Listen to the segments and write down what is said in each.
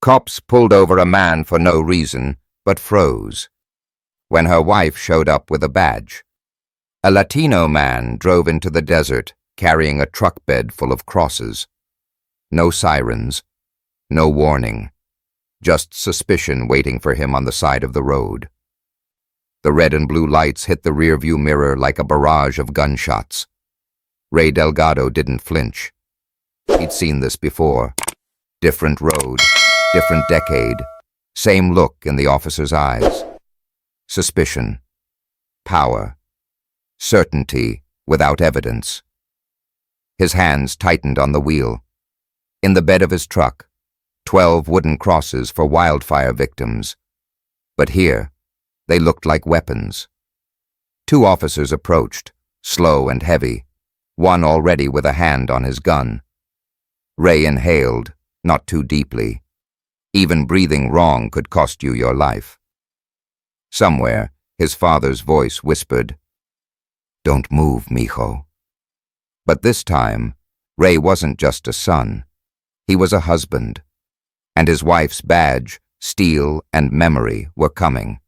Cops pulled over a man for no reason, but froze. When her wife showed up with a badge. A Latino man drove into the desert carrying a truck bed full of crosses. No sirens, no warning, just suspicion waiting for him on the side of the road. The red and blue lights hit the rearview mirror like a barrage of gunshots. Ray Delgado didn't flinch. He'd seen this before. Different road, different decade, same look in the officer's eyes. Suspicion, power, certainty without evidence. His hands tightened on the wheel. In the bed of his truck, 12 wooden crosses for wildfire victims. But here, they looked like weapons. 2 officers approached, slow and heavy, one already with a hand on his gun. Ray inhaled, not too deeply. Even breathing wrong could cost you your life. Somewhere, his father's voice whispered, "Don't move, mijo." But this time, Ray wasn't just a son. He was a husband. And his wife's badge, steel, and memory were coming.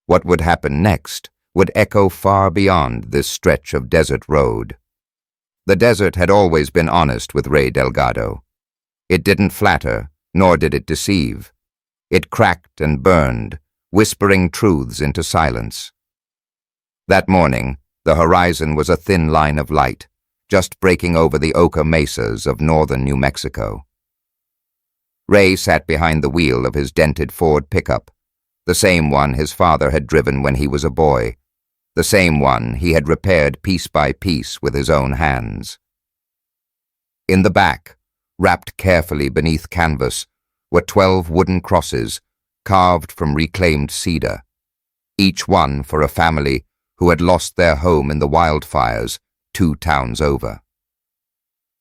What would happen next would echo far beyond this stretch of desert road. The desert had always been honest with Ray Delgado. It didn't flatter, nor did it deceive. It cracked and burned, whispering truths into silence. That morning, the horizon was a thin line of light, just breaking over the Oka mesas of northern New Mexico. Ray sat behind the wheel of his dented Ford pickup, the same one his father had driven when he was a boy, the same one he had repaired piece by piece with his own hands. In the back, wrapped carefully beneath canvas, were 12 wooden crosses carved from reclaimed cedar, each one for a family who had lost their home in the wildfires 2 towns over.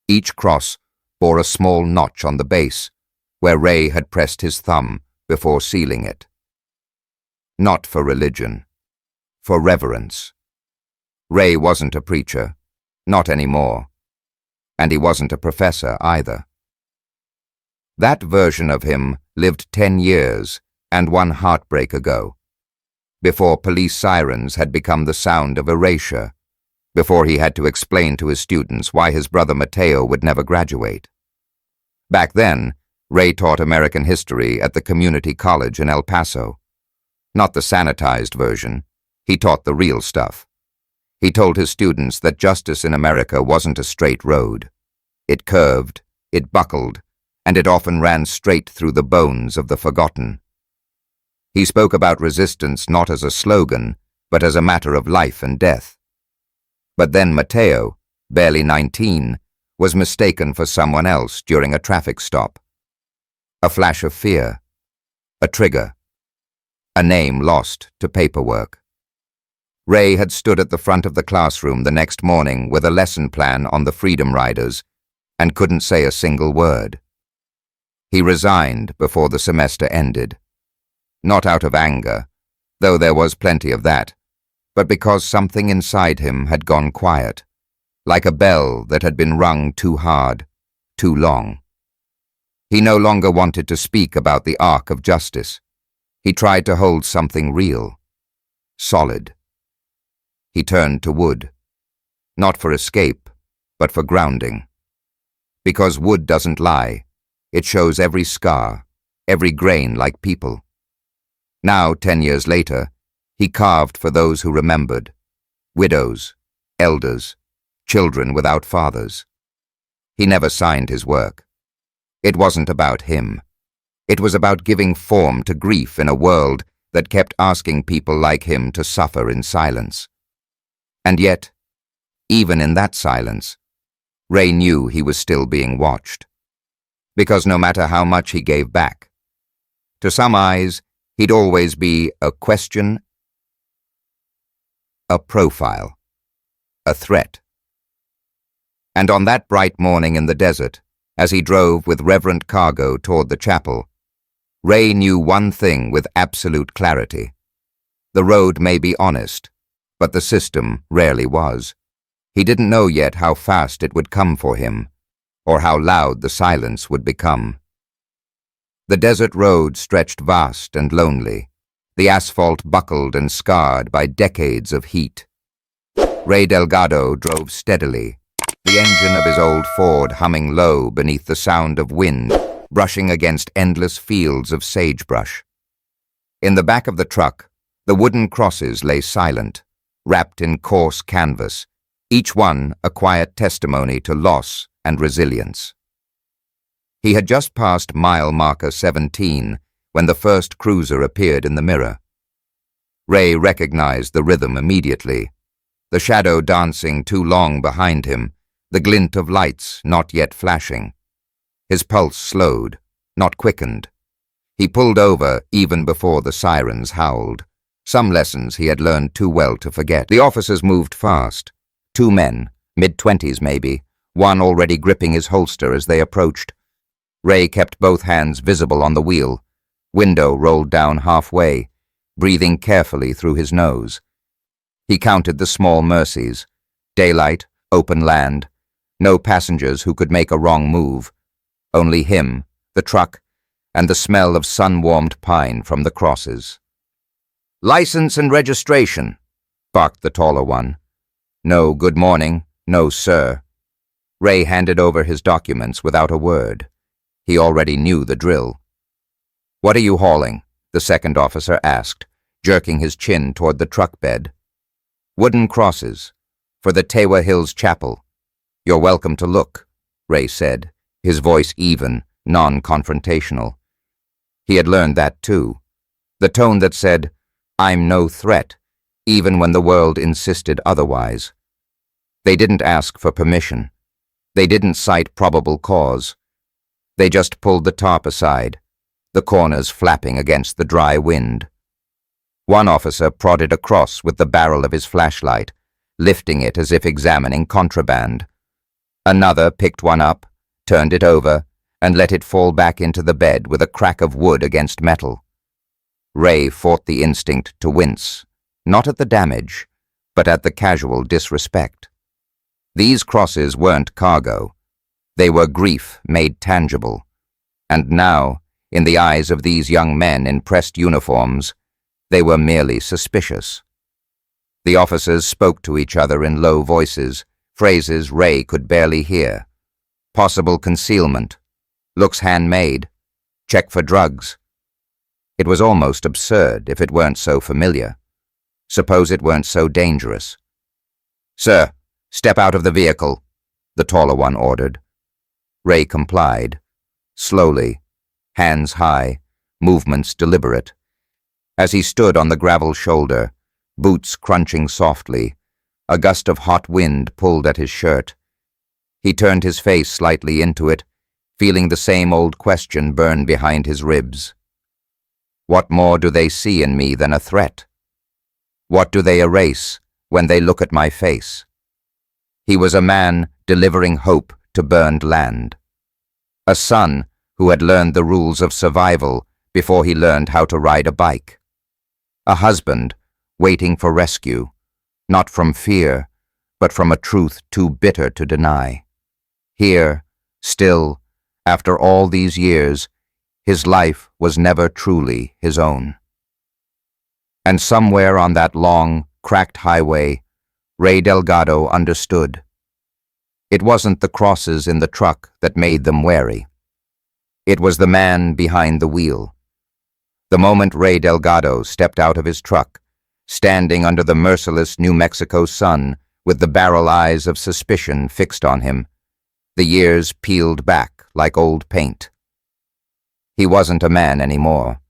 Each cross bore a small notch on the base, where Ray had pressed his thumb before sealing it. Not for religion, for reverence. Ray wasn't a preacher, not anymore, and he wasn't a professor either. That version of him lived 10 years and 1 heartbreak ago, before police sirens had become the sound of erasure, before he had to explain to his students why his brother Mateo would never graduate. Back then, Ray taught American history at the community college in El Paso. Not the sanitized version. He taught the real stuff. He told his students that justice in America wasn't a straight road. It curved, it buckled, and it often ran straight through the bones of the forgotten. He spoke about resistance not as a slogan, but as a matter of life and death. But then Mateo, barely 19, was mistaken for someone else during a traffic stop. A flash of fear, a trigger, a name lost to paperwork. Ray had stood at the front of the classroom the next morning with a lesson plan on the Freedom Riders and couldn't say a single word. He resigned before the semester ended. Not out of anger, though there was plenty of that, but because something inside him had gone quiet, like a bell that had been rung too hard, too long. He no longer wanted to speak about the arc of justice. He tried to hold something real, solid. He turned to wood, not for escape, but for grounding. Because wood doesn't lie. It shows every scar, every grain like people. Now, 10 years later, he carved for those who remembered, widows, elders, children without fathers. He never signed his work. It wasn't about him. It was about giving form to grief in a world that kept asking people like him to suffer in silence. And yet, even in that silence, Ray knew he was still being watched. Because no matter how much he gave back, to some eyes, he'd always be a question, a profile, a threat. And on that bright morning in the desert, as he drove with reverent cargo toward the chapel, Ray knew one thing with absolute clarity. The road may be honest, but the system rarely was. He didn't know yet how fast it would come for him, or how loud the silence would become. The desert road stretched vast and lonely, the asphalt buckled and scarred by decades of heat. Ray Delgado drove steadily, the engine of his old Ford humming low beneath the sound of wind brushing against endless fields of sagebrush. In the back of the truck, the wooden crosses lay silent, wrapped in coarse canvas, each one a quiet testimony to loss and resilience. He had just passed mile marker 17 when the first cruiser appeared in the mirror. Ray recognized the rhythm immediately, the shadow dancing too long behind him, the glint of lights not yet flashing. His pulse slowed, not quickened. He pulled over even before the sirens howled. Some lessons he had learned too well to forget. The officers moved fast. 2 men, mid-20s maybe, one already gripping his holster as they approached. Ray kept both hands visible on the wheel, window rolled down halfway, breathing carefully through his nose. He counted the small mercies. Daylight, open land, no passengers who could make a wrong move. Only him, the truck, and the smell of sun-warmed pine from the crosses. "License and registration," barked the taller one. No good morning, no sir. Ray handed over his documents without a word. He already knew the drill. "What are you hauling?" the second officer asked, jerking his chin toward the truck bed. "Wooden crosses, for the Tewa Hills Chapel. You're welcome to look," Ray said, his voice even, non-confrontational. He had learned that too. The tone that said, "I'm no threat," even when the world insisted otherwise. They didn't ask for permission. They didn't cite probable cause. They just pulled the tarp aside, the corners flapping against the dry wind. One officer prodded across with the barrel of his flashlight, lifting it as if examining contraband. Another picked one up, turned it over, and let it fall back into the bed with a crack of wood against metal. Ray fought the instinct to wince, not at the damage, but at the casual disrespect. These crosses weren't cargo. They were grief made tangible. And now, in the eyes of these young men in pressed uniforms, they were merely suspicious. The officers spoke to each other in low voices, phrases Ray could barely hear. Possible concealment. Looks handmade. Check for drugs. It was almost absurd if it weren't so familiar. Suppose it weren't so dangerous. "Sir, step out of the vehicle," the taller one ordered. Ray complied. Slowly, hands high, movements deliberate. As he stood on the gravel shoulder, boots crunching softly, a gust of hot wind pulled at his shirt. He turned his face slightly into it, feeling the same old question burn behind his ribs. What more do they see in me than a threat? What do they erase when they look at my face? He was a man delivering hope to burned land. A son who had learned the rules of survival before he learned how to ride a bike. A husband waiting for rescue, not from fear, but from a truth too bitter to deny. Here, still, after all these years, his life was never truly his own. And somewhere on that long, cracked highway, Ray Delgado understood. It wasn't the crosses in the truck that made them wary. It was the man behind the wheel. The moment Ray Delgado stepped out of his truck, standing under the merciless New Mexico sun with the barrel eyes of suspicion fixed on him, the years peeled back like old paint. He wasn't a man anymore.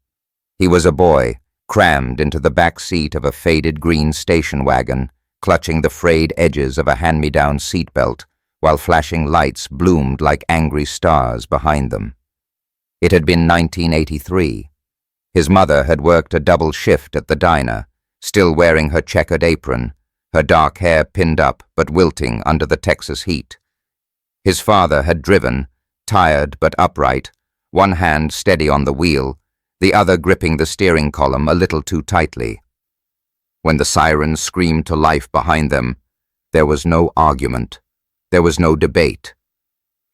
He was a boy, crammed into the back seat of a faded green station wagon, clutching the frayed edges of a hand-me-down seatbelt, while flashing lights bloomed like angry stars behind them. It had been 1983. His mother had worked a double shift at the diner, still wearing her checkered apron, her dark hair pinned up but wilting under the Texas heat. His father had driven, tired but upright, one hand steady on the wheel, the other gripping the steering column a little too tightly. When the sirens screamed to life behind them, there was no argument. There was no debate.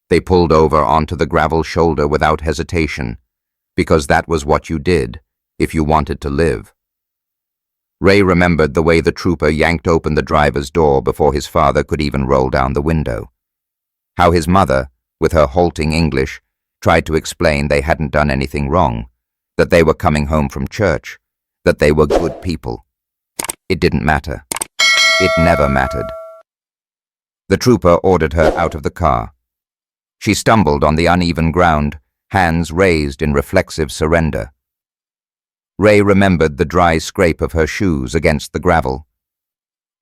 They pulled over onto the gravel shoulder without hesitation, because that was what you did if you wanted to live. Ray remembered the way the trooper yanked open the driver's door before his father could even roll down the window. How his mother, with her halting English, tried to explain they hadn't done anything wrong, that they were coming home from church, that they were good people. It didn't matter. It never mattered. The trooper ordered her out of the car. She stumbled on the uneven ground, hands raised in reflexive surrender. Ray remembered the dry scrape of her shoes against the gravel.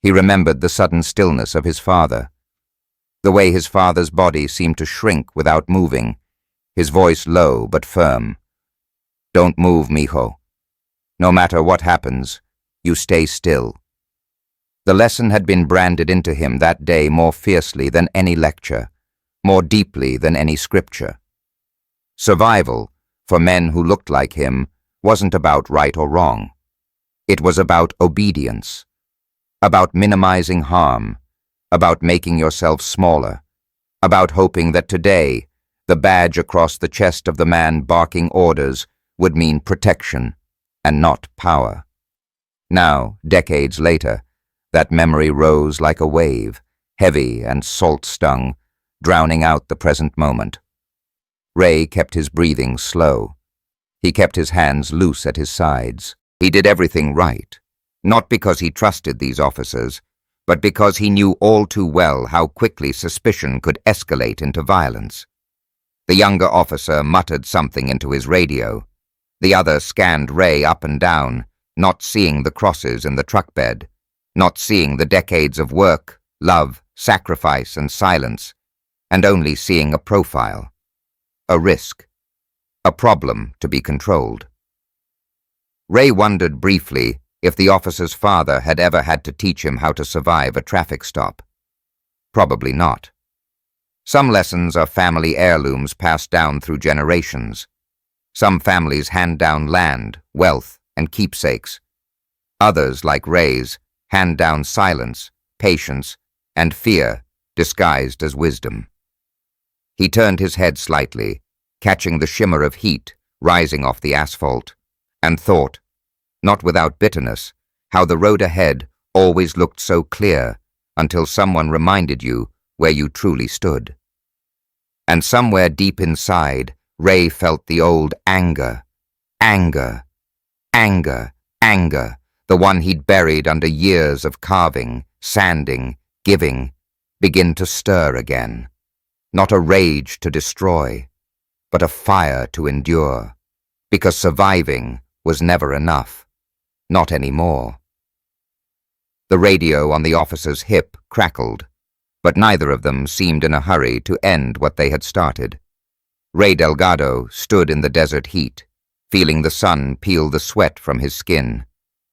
He remembered the sudden stillness of his father, the way his father's body seemed to shrink without moving, his voice low but firm. "Don't move, mijo. No matter what happens, you stay still." The lesson had been branded into him that day more fiercely than any lecture, more deeply than any scripture. Survival, for men who looked like him, wasn't about right or wrong. It was about obedience, about minimizing harm, about making yourself smaller, about hoping that today the badge across the chest of the man barking orders would mean protection and not power. Now, decades later, that memory rose like a wave, heavy and salt-stung, drowning out the present moment. Ray kept his breathing slow. He kept his hands loose at his sides. He did everything right, not because he trusted these officers, but because he knew all too well how quickly suspicion could escalate into violence. The younger officer muttered something into his radio. The other scanned Ray up and down, not seeing the crosses in the truck bed, not seeing the decades of work, love, sacrifice, and silence, and only seeing a profile, a risk, a problem to be controlled. Ray wondered briefly if the officer's father had ever had to teach him how to survive a traffic stop. Probably not. Some lessons are family heirlooms passed down through generations. Some families hand down land, wealth, and keepsakes. Others, like Ray's, hand down silence, patience, and fear disguised as wisdom. He turned his head slightly, catching the shimmer of heat rising off the asphalt, and thought, not without bitterness, how the road ahead always looked so clear until someone reminded you where you truly stood. And somewhere deep inside, Ray felt the old anger, anger, the one he'd buried under years of carving, sanding, giving, begin to stir again. Not a rage to destroy, but a fire to endure, because surviving was never enough, not anymore. The radio on the officer's hip crackled, but neither of them seemed in a hurry to end what they had started. Ray Delgado stood in the desert heat, feeling the sun peel the sweat from his skin,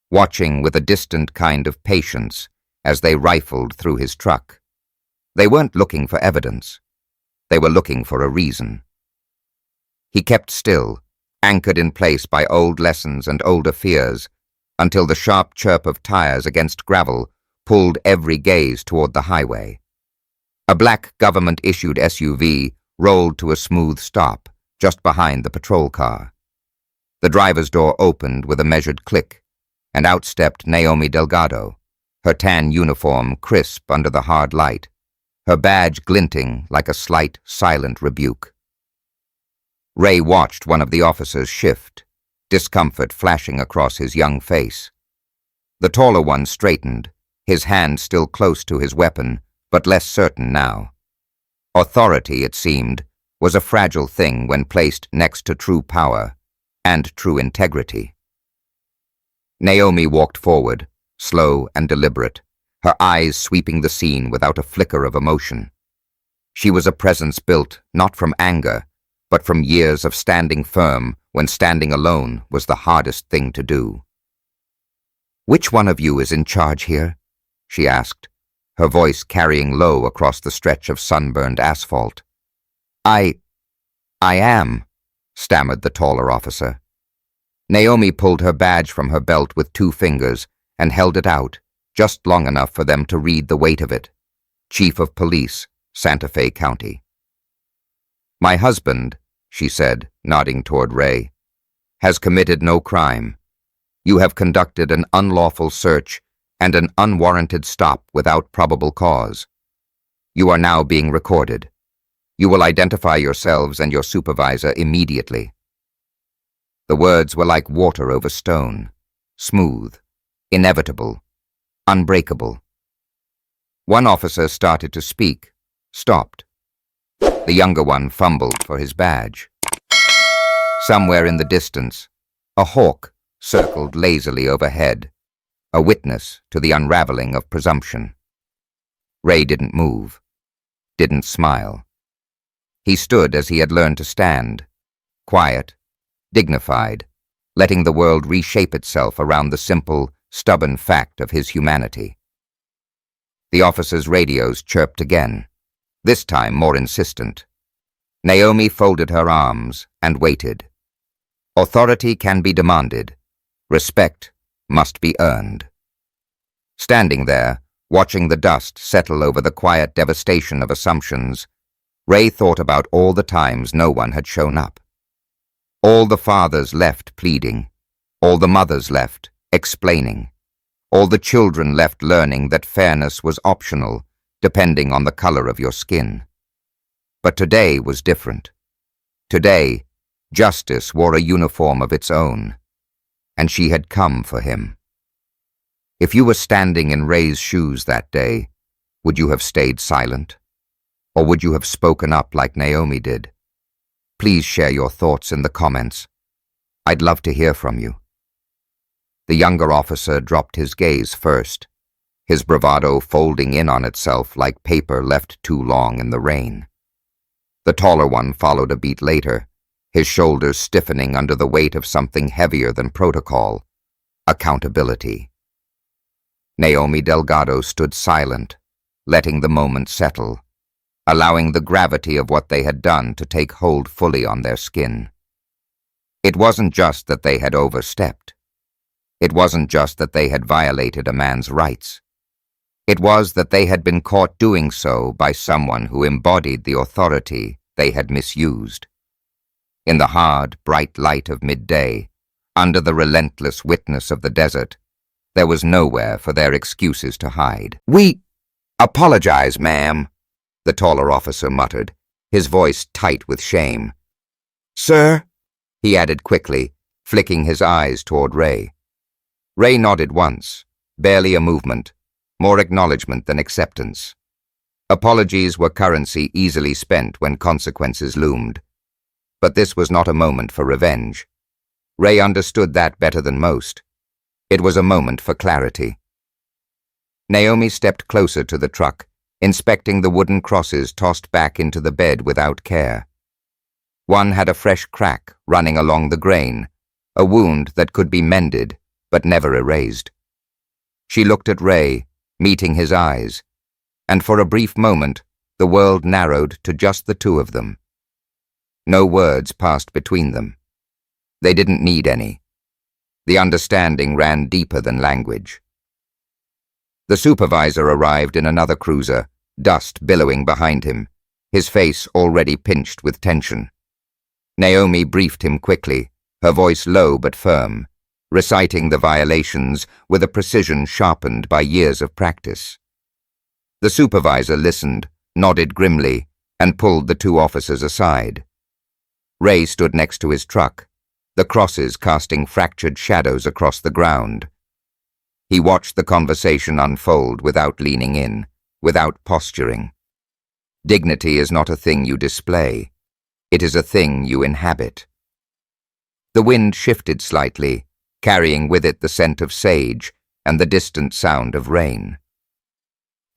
watching with a distant kind of patience as they rifled through his truck. They weren't looking for evidence. They were looking for a reason. He kept still, anchored in place by old lessons and older fears, until the sharp chirp of tires against gravel pulled every gaze toward the highway. A black government-issued SUV rolled to a smooth stop just behind the patrol car. The driver's door opened with a measured click, and out stepped Naomi Delgado, her tan uniform crisp under the hard light, her badge glinting like a slight, silent rebuke. Ray watched one of the officers shift, discomfort flashing across his young face. The taller one straightened, his hand still close to his weapon, but less certain now. Authority, it seemed, was a fragile thing when placed next to true power and true integrity. Naomi walked forward, slow and deliberate, her eyes sweeping the scene without a flicker of emotion. She was a presence built not from anger, but from years of standing firm when standing alone was the hardest thing to do. "Which one of you is in charge here?" she asked, her voice carrying low across the stretch of sunburned asphalt. I am," stammered the taller officer. Naomi pulled her badge from her belt with 2 fingers and held it out, just long enough for them to read the weight of it. Chief of Police, Santa Fe County. "My husband," she said, nodding toward Ray, has committed no crime. You have conducted an unlawful search and an unwarranted stop without probable cause. You are now being recorded. You will identify yourselves and your supervisor immediately." The words were like water over stone, smooth, inevitable, unbreakable. One officer started to speak, stopped. The younger one fumbled for his badge. Somewhere in the distance, a hawk circled lazily overhead, a witness to the unraveling of presumption. Ray didn't move, didn't smile. He stood as he had learned to stand, quiet, dignified, letting the world reshape itself around the simple, stubborn fact of his humanity. The officers' radios chirped again, this time more insistent. Naomi folded her arms and waited. Authority can be demanded. Respect must be earned. Standing there, watching the dust settle over the quiet devastation of assumptions, Ray thought about all the times no one had shown up. All the fathers left pleading, all the mothers left explaining, all the children left learning that fairness was optional, depending on the color of your skin. But today was different. Today, justice wore a uniform of its own, and she had come for him. If you were standing in Ray's shoes that day, would you have stayed silent? Or would you have spoken up like Naomi did? Please share your thoughts in the comments. I'd love to hear from you. The younger officer dropped his gaze first, his bravado folding in on itself like paper left too long in the rain. The taller one followed a beat later, his shoulders stiffening under the weight of something heavier than protocol, accountability. Naomi Delgado stood silent, letting the moment settle, allowing the gravity of what they had done to take hold fully on their skin. It wasn't just that they had overstepped. It wasn't just that they had violated a man's rights. It was that they had been caught doing so by someone who embodied the authority they had misused. In the hard, bright light of midday, under the relentless witness of the desert, there was nowhere for their excuses to hide. "We apologize, ma'am," the taller officer muttered, his voice tight with shame. "Sir," he added quickly, flicking his eyes toward Ray. Ray nodded once, barely a movement, more acknowledgement than acceptance. Apologies were currency easily spent when consequences loomed. But this was not a moment for revenge. Ray understood that better than most. It was a moment for clarity. Naomi stepped closer to the truck, inspecting the wooden crosses tossed back into the bed without care. One had a fresh crack running along the grain, a wound that could be mended but never erased. She looked at Ray, meeting his eyes, and for a brief moment the world narrowed to just the two of them. No words passed between them. They didn't need any. The understanding ran deeper than language. The supervisor arrived in another cruiser, dust billowing behind him, his face already pinched with tension. Naomi briefed him quickly, her voice low but firm, reciting the violations with a precision sharpened by years of practice. The supervisor listened, nodded grimly, and pulled the two officers aside. Ray stood next to his truck, the crosses casting fractured shadows across the ground. He watched the conversation unfold without leaning in, without posturing. Dignity is not a thing you display. It is a thing you inhabit. The wind shifted slightly, carrying with it the scent of sage and the distant sound of rain.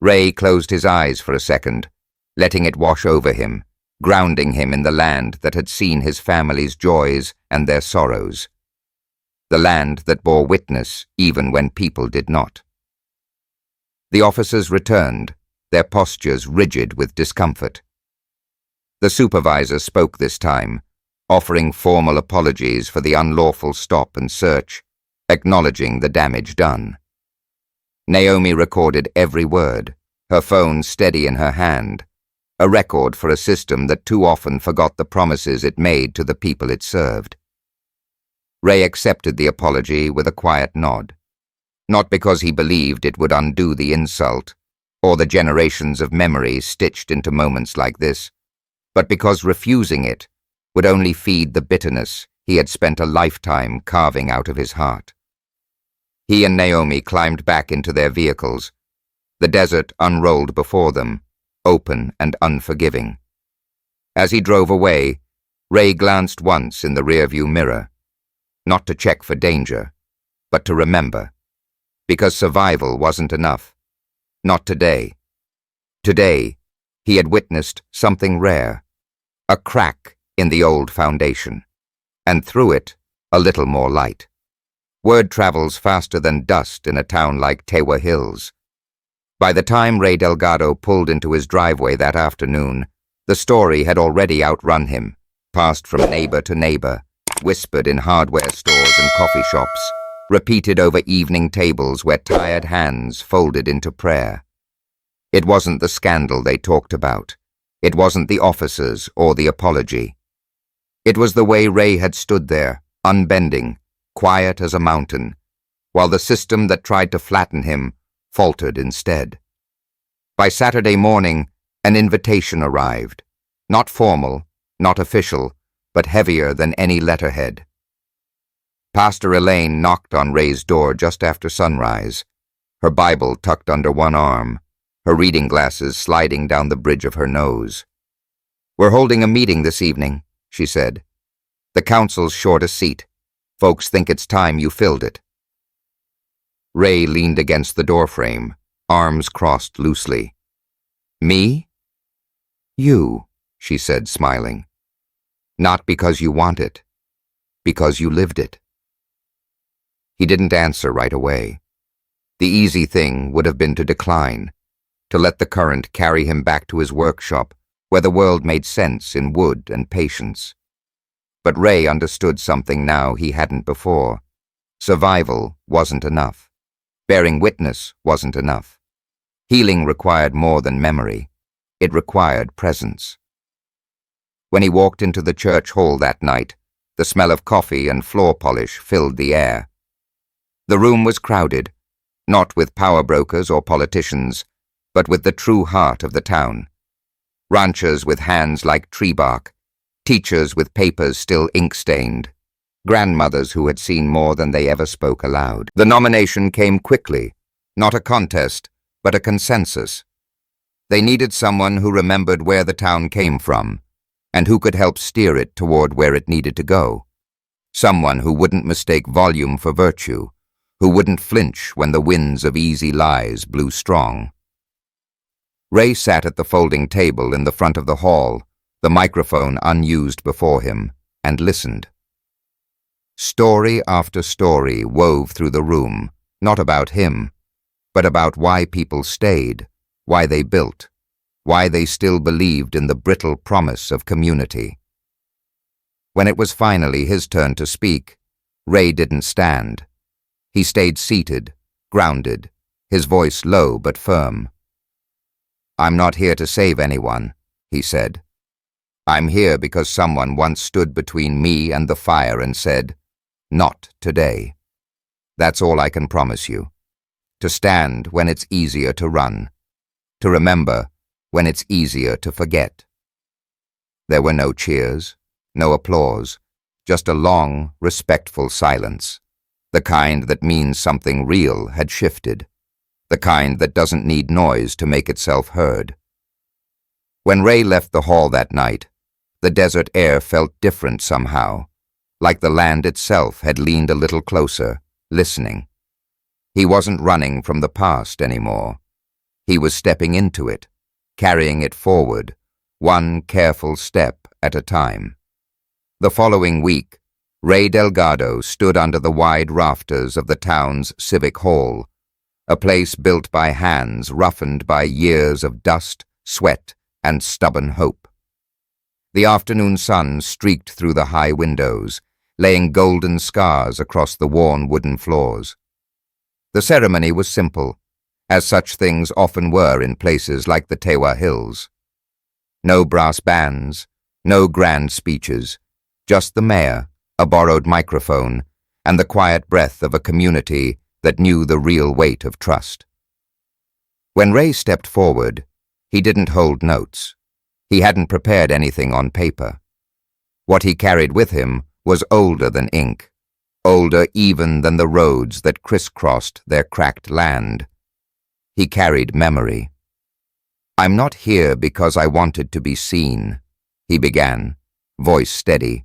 Ray closed his eyes for a second, letting it wash over him, grounding him in the land that had seen his family's joys and their sorrows. The land that bore witness even when people did not. The officers returned, their postures rigid with discomfort. The supervisor spoke this time, offering formal apologies for the unlawful stop and search, acknowledging the damage done. Naomi recorded every word, her phone steady in her hand, a record for a system that too often forgot the promises it made to the people it served. Ray accepted the apology with a quiet nod. Not because he believed it would undo the insult, or the generations of memory stitched into moments like this, but because refusing it would only feed the bitterness he had spent a lifetime carving out of his heart. He and Naomi climbed back into their vehicles. The desert unrolled before them, open and unforgiving. As he drove away, Ray glanced once in the rearview mirror, not to check for danger, but to remember, because survival wasn't enough. Not today. Today, he had witnessed something rare, a crack in the old foundation, and through it, a little more light. Word travels faster than dust in a town like Tewa Hills. By the time Ray Delgado pulled into his driveway that afternoon, the story had already outrun him, passed from neighbor to neighbor, whispered in hardware stores and coffee shops, repeated over evening tables where tired hands folded into prayer. It wasn't the scandal they talked about. It wasn't the officers or the apology. It was the way Ray had stood there, unbending, quiet as a mountain, while the system that tried to flatten him faltered instead. By Saturday morning, an invitation arrived, not formal, not official, but heavier than any letterhead. Pastor Elaine knocked on Ray's door just after sunrise, her Bible tucked under one arm, her reading glasses sliding down the bridge of her nose. "We're holding a meeting this evening," she said. "The council's short a seat. Folks think it's time you filled it." Ray leaned against the doorframe, arms crossed loosely. "Me?" "You," she said, smiling. "Not because you want it, because you lived it." He didn't answer right away. The easy thing would have been to decline, to let the current carry him back to his workshop, where the world made sense in wood and patience. But Ray understood something now he hadn't before. Survival wasn't enough. Bearing witness wasn't enough. Healing required more than memory. It required presence. When he walked into the church hall that night, the smell of coffee and floor polish filled the air. The room was crowded, not with power brokers or politicians, but with the true heart of the town. Ranchers with hands like tree bark, teachers with papers still ink-stained, grandmothers who had seen more than they ever spoke aloud. The nomination came quickly, not a contest, but a consensus. They needed someone who remembered where the town came from, and who could help steer it toward where it needed to go. Someone who wouldn't mistake volume for virtue, who wouldn't flinch when the winds of easy lies blew strong. Ray sat at the folding table in the front of the hall, the microphone unused before him, and listened. Story after story wove through the room, not about him, but about why people stayed, why they built, why they still believed in the brittle promise of community. When it was finally his turn to speak, Ray didn't stand. He stayed seated, grounded, his voice low but firm. "I'm not here to save anyone," he said. "I'm here because someone once stood between me and the fire and said, 'Not today.' That's all I can promise you. To stand when it's easier to run. To remember when it's easier to forget." There were no cheers, no applause, just a long, respectful silence. The kind that means something real had shifted. The kind that doesn't need noise to make itself heard. When Ray left the hall that night, the desert air felt different somehow, like the land itself had leaned a little closer, listening. He wasn't running from the past anymore. He was stepping into it, carrying it forward, one careful step at a time. The following week, Ray Delgado stood under the wide rafters of the town's civic hall, a place built by hands roughened by years of dust, sweat, and stubborn hope. The afternoon sun streaked through the high windows, laying golden scars across the worn wooden floors. The ceremony was simple, as such things often were in places like the Tewa Hills. No brass bands, no grand speeches, just the mayor, a borrowed microphone, and the quiet breath of a community that knew the real weight of trust. When Ray stepped forward, he didn't hold notes. He hadn't prepared anything on paper. What he carried with him was older than ink, older even than the roads that crisscrossed their cracked land. He carried memory. "I'm not here because I wanted to be seen," he began, voice steady.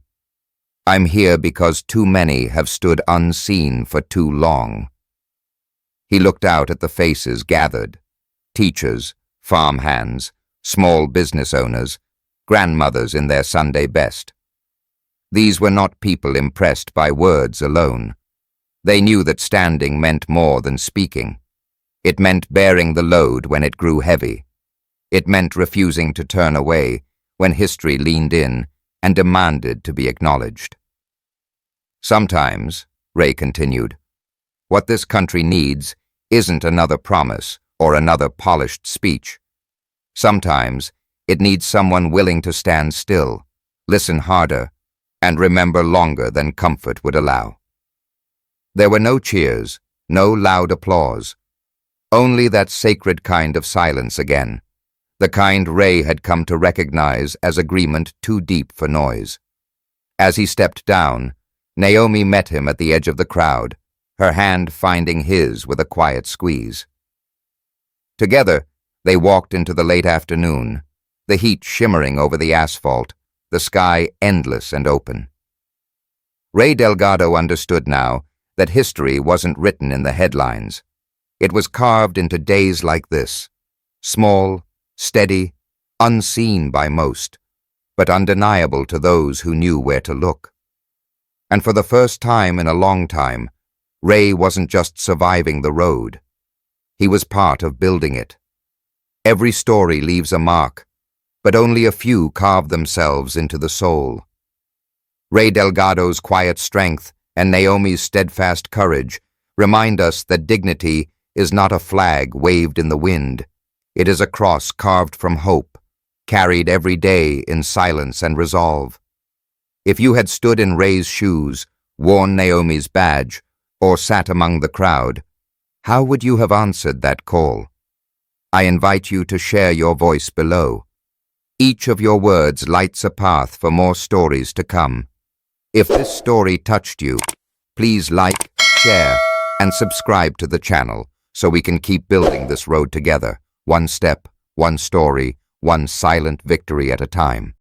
"I'm here because too many have stood unseen for too long." He looked out at the faces gathered: teachers, farmhands, small business owners, grandmothers in their Sunday best. These were not people impressed by words alone. They knew that standing meant more than speaking. It meant bearing the load when it grew heavy. It meant refusing to turn away when history leaned in and demanded to be acknowledged. "Sometimes," Ray continued, "what this country needs isn't another promise or another polished speech. Sometimes it needs someone willing to stand still, listen harder, and remember longer than comfort would allow." There were no cheers, no loud applause, only that sacred kind of silence again, the kind Ray had come to recognize as agreement too deep for noise. As he stepped down, Naomi met him at the edge of the crowd, her hand finding his with a quiet squeeze. Together, they walked into the late afternoon, the heat shimmering over the asphalt, the sky endless and open. Ray Delgado understood now that history wasn't written in the headlines. It was carved into days like this, small, steady, unseen by most, but undeniable to those who knew where to look. And for the first time in a long time, Ray wasn't just surviving the road. He was part of building it. Every story leaves a mark, but only a few carve themselves into the soul. Ray Delgado's quiet strength and Naomi's steadfast courage remind us that dignity is not a flag waved in the wind. It is a cross carved from hope, carried every day in silence and resolve. If you had stood in Ray's shoes, worn Naomi's badge, or sat among the crowd, how would you have answered that call? I invite you to share your voice below. Each of your words lights a path for more stories to come. If this story touched you, please like, share, and subscribe to the channel so we can keep building this road together, one step, one story, one silent victory at a time.